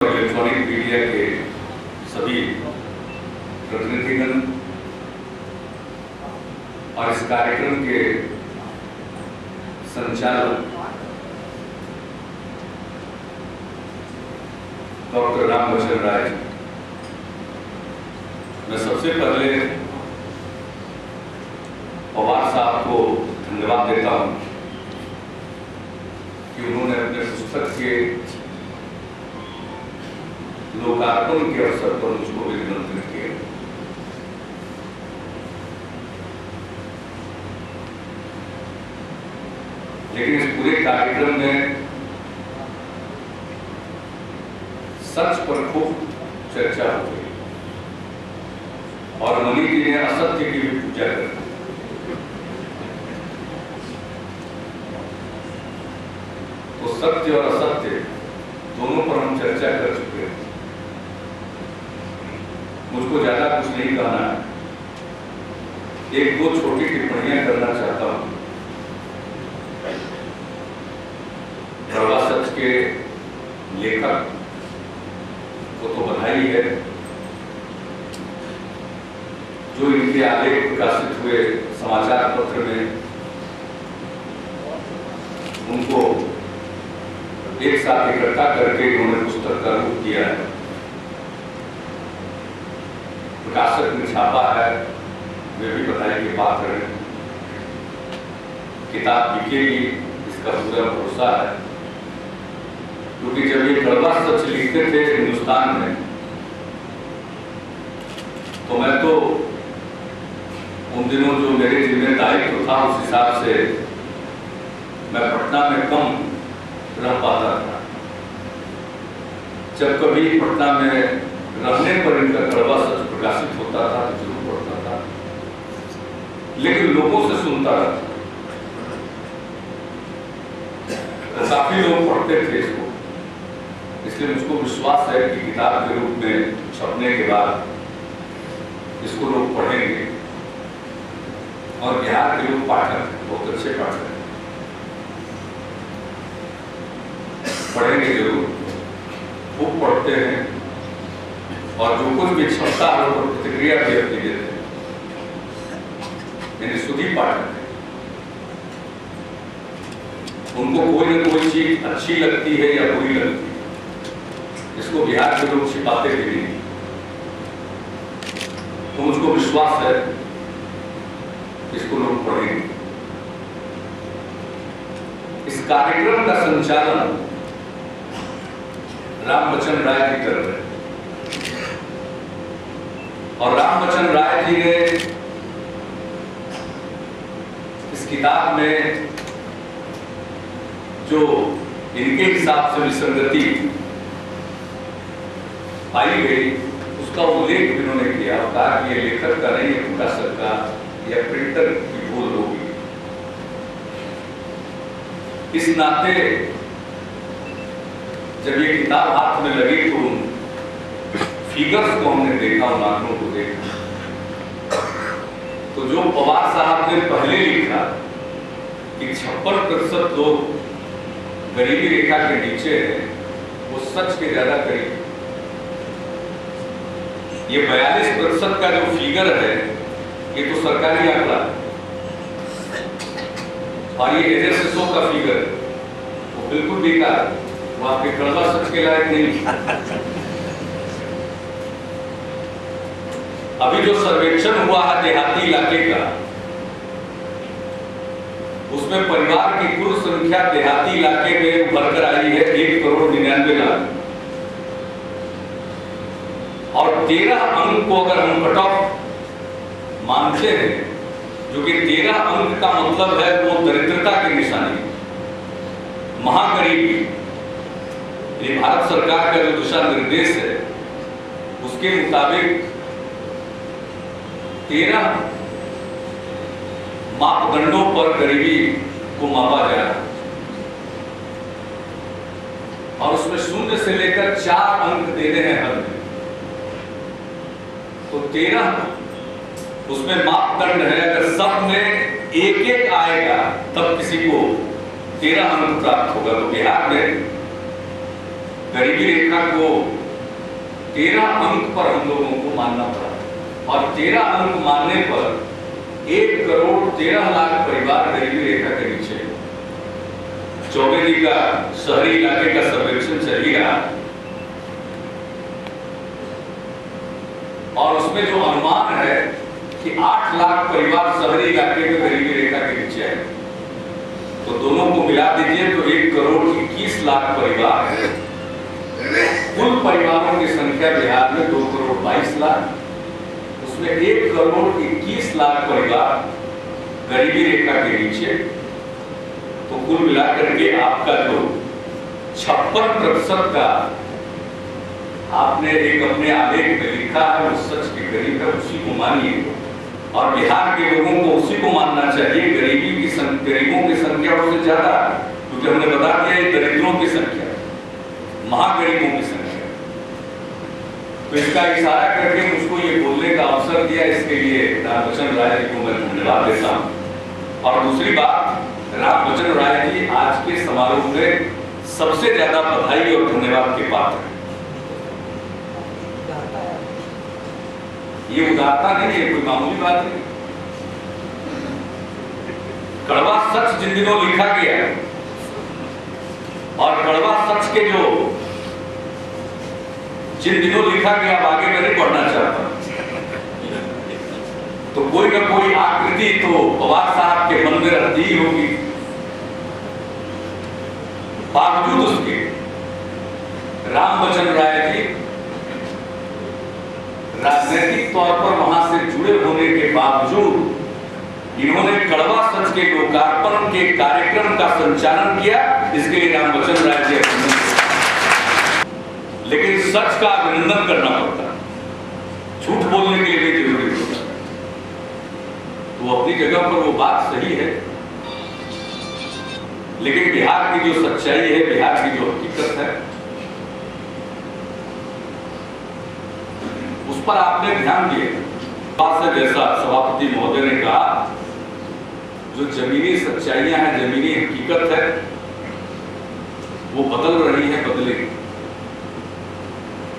Electronic media के सभी प्रतिनिधिगण और इस कार्यक्रम के संचालक डॉक्टर रामवचन राय, मैं सबसे पहले पवार साहब को धन्यवाद देता हूं कि उन्होंने अपने पुस्तक के लोकार्पण के अवसर पर मुझको भी निमंत्रित किया। लेकिन इस पूरे कार्यक्रम में सच पर खूब चर्चा हो गई और मणि जी ने असत्य की भी पूजा कर दी। तो सत्य और असत्य दोनों पर हम चर्चा कर चुके हैं। मुझको ज्यादा कुछ नहीं कहना है, एक दो छोटी टिप्पणियां करना चाहता हूं। कड़वा सच के लेखक को तो बधाई है जो इनके आलेख प्रकाशित हुए समाचार पत्र में उनको एक साथ इकट्ठा करके उन्होंने पुस्तक का रूप दिया है। प्रकाशक ने छापा है, वे भी बधाई के पात्र हैं। किताब बिकेगी इसका पूरा भरोसा है, क्योंकि जब ये कड़वा सच लिखते थे हिंदुस्तान में, तो मैं तो उन दिनों जो मेरे जिम्मेदारी था उस हिसाब से मैं पटना में कम रह पाता था। जब कभी पटना में रहने पर इनका कड़वा सच प्रकाशित होता था तो जरूर पढ़ता था, लेकिन लोगों से सुनता था। तो काफी लोग पढ़ते थे इसको, इसलिए मुझको विश्वास है कि किताब के रूप में छपने के बाद इसको लोग पढ़ेंगे और बिहार के लोग पाठक बहुत अच्छे पाठक पढ़ेंगे, जरूर खूब पढ़ते हैं और जो कुछ भी छपता है उस पर प्रतिक्रिया भी अपनी देते हैं, यानी सुधी पाठक है। उनको कोई ना कोई चीज अच्छी लगती है या बुरी लगती है, इसको बिहार के लोग छिपाते भी नहीं। तो मुझको विश्वास है इसको लोग पढ़ेंगे। इस कार्यक्रम का संचालन रामवचन राय जी कर रहे हैं और रामवचन राय जी ने इस किताब में जो इनके हिसाब से विसंगति पाई गई उसका उल्लेख इन्होंने किया और कहा कि ये लेखक का नहीं है, प्रकाशक का या प्रिंटर की भूल होगी। इस नाते जब ये किताब हाथ में लगी तो फिगर्स को हमने देखा, उन आंकड़ों को देखा, तो जो पवार साहब ने पहले लिखा कि 56% लोग गरीबी रेखा के नीचे है, वो सच के ज्यादा करीब। ये 42% का जो फिगर है ये तो सरकारी आंकड़ा है और ये NSSO का फिगर वो बिल्कुल बेकार, वो आपके कड़वा सच के लायक नहीं। अभी जो सर्वेक्षण हुआ है देहाती इलाके का, उसमें परिवार की कुल संख्या देहाती इलाके में उभर कर आई है 1,99,00,000 और 13 अंक को अगर हम कट ऑफ मानते हैं, जो कि 13 अंक का मतलब है वो दरिद्रता की निशानी, महागरीबी। ये भारत सरकार का जो दिशा निर्देश है उसके मुताबिक 13 मापदंडों पर गरीबी को मापा जा रहा है और उसमें 0 से लेकर 4 अंक देने हैं हर में। तो 13 उसमें मापदंड है, अगर सब में एक आएगा तब किसी को 13 अंक प्राप्त होगा। तो बिहार में गरीबी रेखा को 13 अंक पर हम लोगों को मानना पड़ा और 13 अंक मानने पर 1,13,00,000 परिवार गरीबी रेखा के नीचे। चौबे जी का शहरी इलाके का सर्वेक्षण चलेगा और उसमें जो अनुमान है कि 8 लाख परिवार शहरी इलाके में गरीबी रेखा के नीचे है, तो दोनों को मिला दीजिए तो 1,21,00,000 परिवार है। कुल परिवारों की संख्या बिहार में 2,22,00,000, उसमें 1,21,00,000 परिवार गरीबी रेखा के नीचे। तो कुल मिलाकर के आपका जो 56% का आपने एक अपने आलेख में लिखा है वो सच के करीब है, उसी को मानिए और बिहार के लोगों को उसी को मानना चाहिए। गरीबों की संख्या उससे ज्यादा, क्योंकि हमने बता दिया दरिद्रों की संख्या, महागरीबों की संख्या। तो इसका इशारा करके मुझको ये बोलने का अवसर दिया, इसके लिए रामवचन राय जी को मैं धन्यवाद देता हूँ। और दूसरी बात, रामवचन राय जी आज के समारोह में सबसे ज्यादा बधाई और धन्यवाद के पात्र हैं। ये उदारता नहीं है, कोई मामूली बात नहीं। कड़वा सच जिन दिनों लिखा गया और कड़वा सच के जो जिन दिनों लिखा गया, अब आगे मैं नहीं पढ़ना चाहता, तो कोई ना कोई आकृति तो पवार साहब के मन में रहती ही होगी। बावजूद उसके रामवचन राय जी राजनीतिक तौर पर वहां से जुड़े होने के बावजूद इन्होंने कड़वा सच के लोकार्पण के कार्यक्रम का संचालन किया, इसके लिए रामवचन राय जी अभिनंदन। लेकिन सच का अभिनंदन करना पड़ता है, झूठ बोलने के लिए भी जरूरी होता है। तो अपनी जगह पर वो बात सही है, लेकिन बिहार की जो सच्चाई है, बिहार की जो हकीकत है, उस पर आपने ध्यान दिया। जैसा सभापति महोदय ने कहा, जो जमीनी सच्चाइयां हैं, जमीनी हकीकत है, वो बदल रही है, बदलेगी।